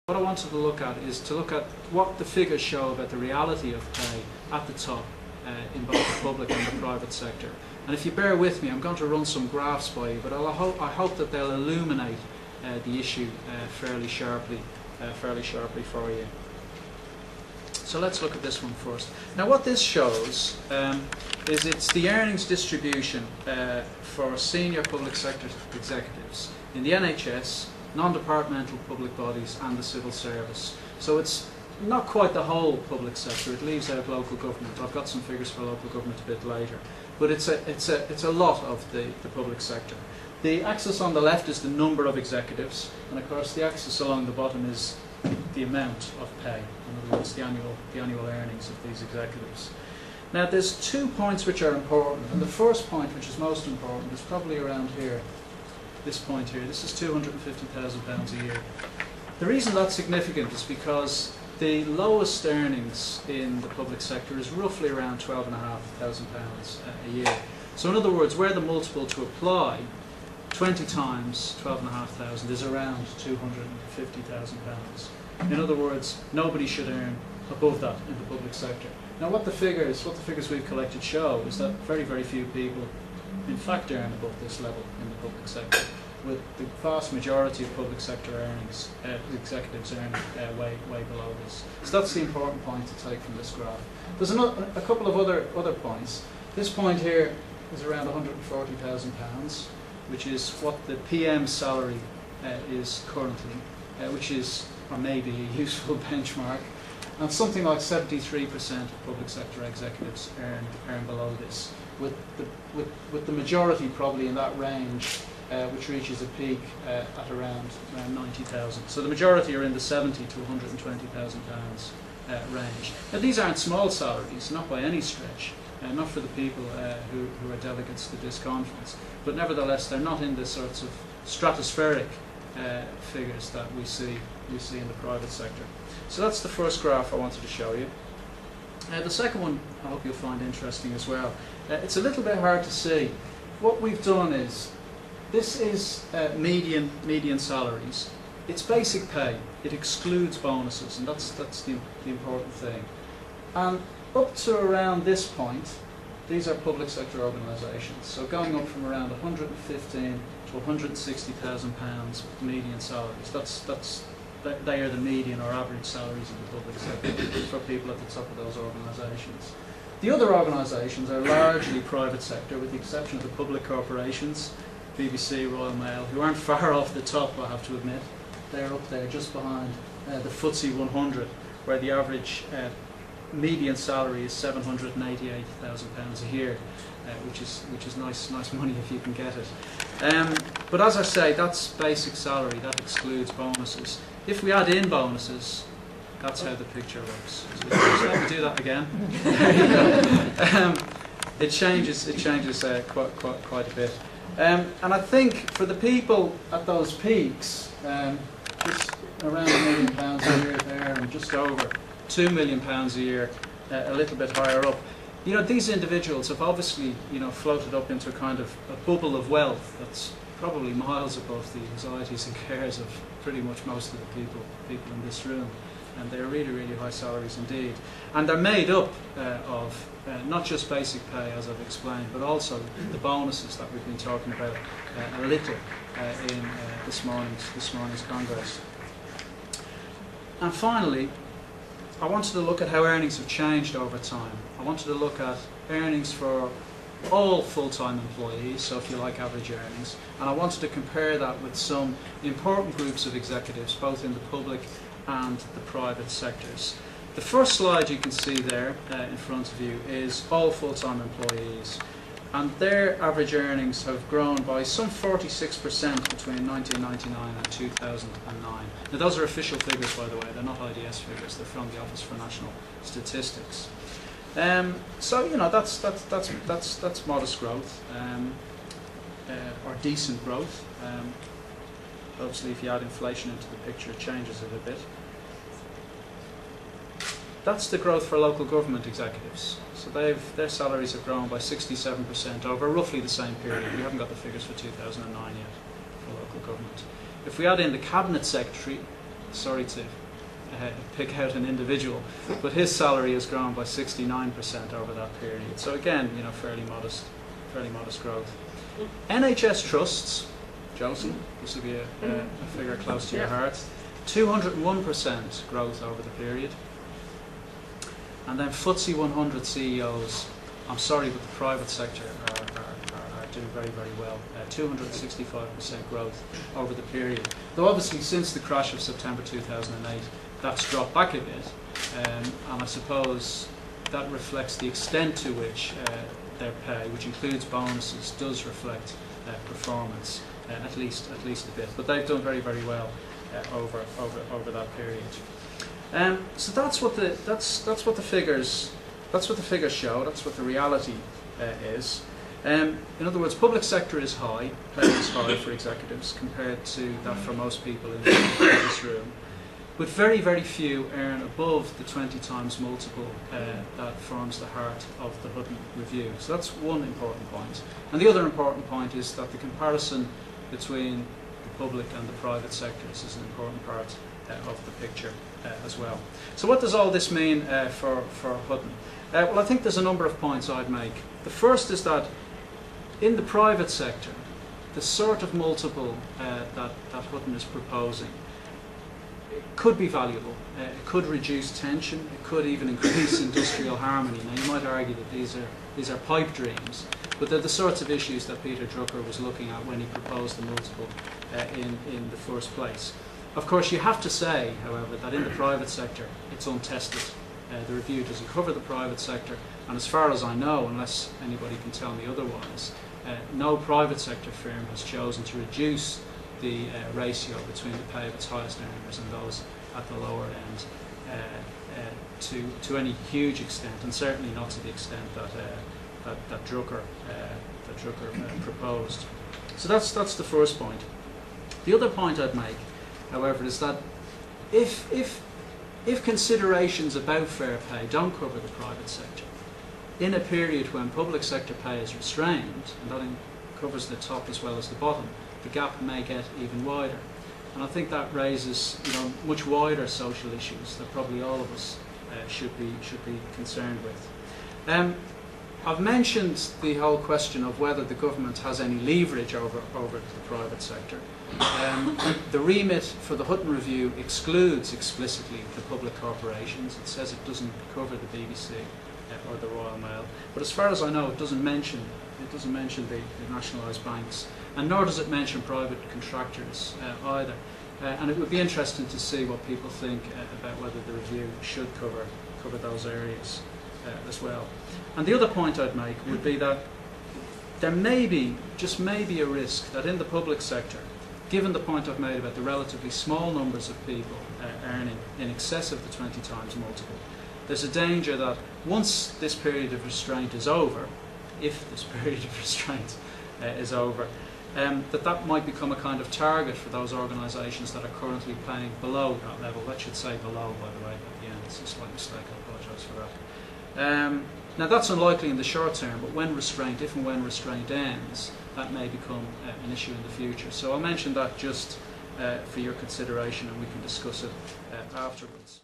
what I wanted to look at is to look at what the figures show about the reality of pay at the top in both the public and the private sector. And if you bear with me, I'm going to run some graphs by you, but I hope that they'll illuminate the issue fairly sharply for you. So let's look at this one first. Now what this shows is it's the earnings distribution for senior public sector executives in the NHS, non-departmental public bodies and the civil service. So it's not quite the whole public sector, it leaves out local government. I've got some figures for local government a bit later. But it's a lot of the public sector. The axis on the left is the number of executives, and of course the axis along the bottom is the amount of pay, in other words the annual earnings of these executives. Now there's 2 points which are important, and the first point, which is most important, is probably around here, this point here. This is £250,000 a year. The reason that's significant is because the lowest earnings in the public sector is roughly around £12,500 a year. So in other words, where the multiple to apply, 20 times 12,500 is around £250,000. In other words, nobody should earn above that in the public sector. Now what the figures we've collected show is that very, very few people in fact earn above this level in the public sector, with the vast majority of public sector earnings, executives earning way below this. So that's the important point to take from this graph. There's a couple of other points. This point here is around £140,000, which is what the PM salary is currently, which is or maybe a useful benchmark. And something like 73% of public sector executives earn below this, with the majority probably in that range, which reaches a peak at around 90,000. So the majority are in the 70 to 120,000 pounds range. Now these aren't small salaries, not by any stretch, not for the people who are delegates to this conference, but nevertheless they're not in the sorts of stratospheric figures that we see in the private sector. So that's the first graph I wanted to show you. The second one I hope you'll find interesting as well. It's a little bit hard to see. What we've done is, this is median salaries. It's basic pay. It excludes bonuses, and that's the important thing. And up to around this point, these are public sector organisations. So going up from around 115 to 160,000 pounds median salaries. They are the median or average salaries in the public sector for people at the top of those organisations. The other organisations are largely private sector, with the exception of the public corporations, BBC, Royal Mail, who aren't far off the top, I have to admit. They're up there just behind the FTSE 100, where the average median salary is £788,000 a year, which is nice money if you can get it. But as I say, that's basic salary. That excludes bonuses. If we add in bonuses, that's how the picture looks. So let me do that again. It changes quite a bit. And I think for the people at those peaks, just around £1 million a year there, and just over £2 million a year, a little bit higher up. You know, these individuals have obviously, floated up into a kind of a bubble of wealth that's probably miles above the anxieties and cares of pretty much most of the people in this room. And they're really, really high salaries indeed. And they're made up of not just basic pay, as I've explained, but also the bonuses that we've been talking about a little in this morning's Congress. And finally, I wanted to look at how earnings have changed over time. I wanted to look at earnings for all full-time employees, so if you like average earnings, and I wanted to compare that with some important groups of executives, both in the public and the private sectors. The first slide you can see there in front of you is all full-time employees, and their average earnings have grown by some 46% between 1999 and 2009. Now those are official figures, by the way, they're not IDS figures, they're from the Office for National Statistics. So that's modest growth, or decent growth. Obviously, if you add inflation into the picture, it changes it a bit. That's the growth for local government executives. So their salaries have grown by 67% over roughly the same period. We haven't got the figures for 2009 yet for local government. If we add in the cabinet secretary, sorry to pick out an individual, but his salary has grown by 69% over that period. So again, fairly modest growth. NHS trusts, Josie, this will be a figure close to your heart, 201% growth over the period. And then FTSE 100 CEOs, I'm sorry, but the private sector are doing very, very well. 265% growth over the period. Though obviously since the crash of September 2008, that's dropped back a bit. And I suppose that reflects the extent to which their pay, which includes bonuses, does reflect performance, at least a bit. But they've done very, very well over that period. So that's what the figures show. That's what the reality is. In other words, public sector is high, pay is high for executives compared to that for most people in this room. But very, very few earn above the 20 times multiple that forms the heart of the Hutton Review. So that's one important point. And the other important point is that the comparison between the public and the private sectors is an important part of the picture as well. So what does all this mean for Hutton? Well, I think there's a number of points I'd make. The first is that in the private sector, the sort of multiple that Hutton is proposing could be valuable. It could reduce tension. It could even increase industrial harmony. Now, you might argue that these are pipe dreams, but they're the sorts of issues that Peter Drucker was looking at when he proposed the multiple in the first place. Of course, you have to say, however, that in the private sector, it's untested. The review doesn't cover the private sector, and as far as I know, unless anybody can tell me otherwise, no private sector firm has chosen to reduce the ratio between the pay of its highest earners and those at the lower end to any huge extent, and certainly not to the extent that Drucker proposed. So that's the first point. The other point I'd make, however, is that if considerations about fair pay don't cover the private sector, in a period when public sector pay is restrained, and that covers the top as well as the bottom, the gap may get even wider. And I think that raises much wider social issues that probably all of us should be concerned with. I've mentioned the whole question of whether the government has any leverage over the private sector. The remit for the Hutton Review excludes explicitly the public corporations. It says it doesn't cover the BBC or the Royal Mail, but as far as I know, it doesn't mention the nationalised banks, and nor does it mention private contractors either. And it would be interesting to see what people think about whether the review should cover those areas as well. And the other point I'd make would be that there may be, just maybe, a risk that in the public sector, given the point I've made about the relatively small numbers of people earning in excess of the 20 times multiple, there's a danger that once this period of restraint is over, if this period of restraint is over, that might become a kind of target for those organisations that are currently paying below that level. That should say below, by the way, at the end. It's a slight mistake, I apologise for that. Now that's unlikely in the short term, but if and when restraint ends, that may become an issue in the future. So I'll mention that just for your consideration, and we can discuss it afterwards.